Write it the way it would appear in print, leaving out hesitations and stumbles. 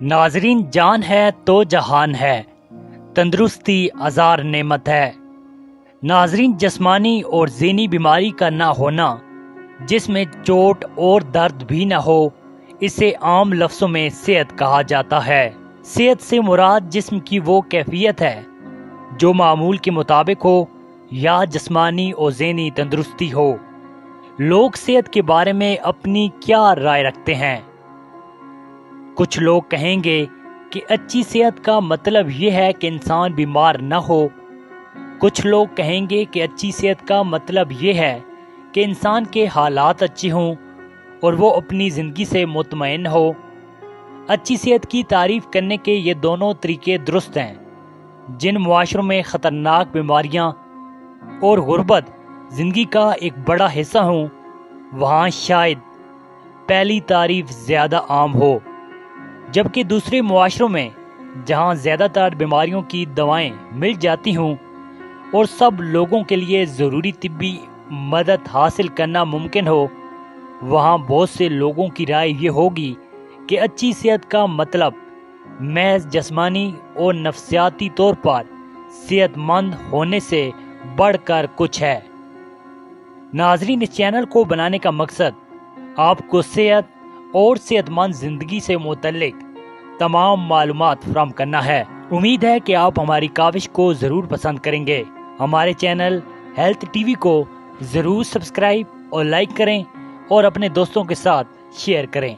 नाजरीन, जान है तो जहान है, तंदुरुस्ती हज़ार नेमत है। नाजरीन, जिस्मानी और ज़हनी बीमारी का ना होना, जिसमें चोट और दर्द भी ना हो, इसे आम लफ्ज़ों में सेहत कहा जाता है। सेहत से मुराद जिस्म की वो कैफियत है जो मामूल के मुताबिक हो या जिस्मानी और ज़हनी तंदुरुस्ती हो। लोग सेहत के बारे में अपनी क्या राय रखते हैं? कुछ लोग कहेंगे कि अच्छी सेहत का मतलब ये है कि इंसान बीमार न हो। कुछ लोग कहेंगे कि अच्छी सेहत का मतलब ये है कि इंसान के हालात अच्छे हों और वो अपनी ज़िंदगी से मुतमईन हो। अच्छी सेहत की तारीफ़ करने के ये दोनों तरीके दुरुस्त हैं। जिन मुआशरों में ख़तरनाक बीमारियां और गुर्बत ज़िंदगी का एक बड़ा हिस्सा हों, वहाँ शायद पहली तारीफ़ ज़्यादा आम हो, जबकि दूसरे मुआशरों में जहाँ ज़्यादातर बीमारियों की दवाएं मिल जाती हों और सब लोगों के लिए ज़रूरी तिब्बी मदद हासिल करना मुमकिन हो, वहाँ बहुत से लोगों की राय ये होगी कि अच्छी सेहत का मतलब महज जिस्मानी और नफ्सियाती तौर पर सेहतमंद होने से बढ़कर कुछ है। नाजरीन, इस चैनल को बनाने का मकसद आपको सेहत और सेहतमंद ज़िंदगी से मुतल्लिक तमाम मालूमात फराहम करना है। उम्मीद है कि आप हमारी काविश को ज़रूर पसंद करेंगे। हमारे चैनल हेल्थ टीवी को ज़रूर सब्सक्राइब और लाइक करें और अपने दोस्तों के साथ शेयर करें।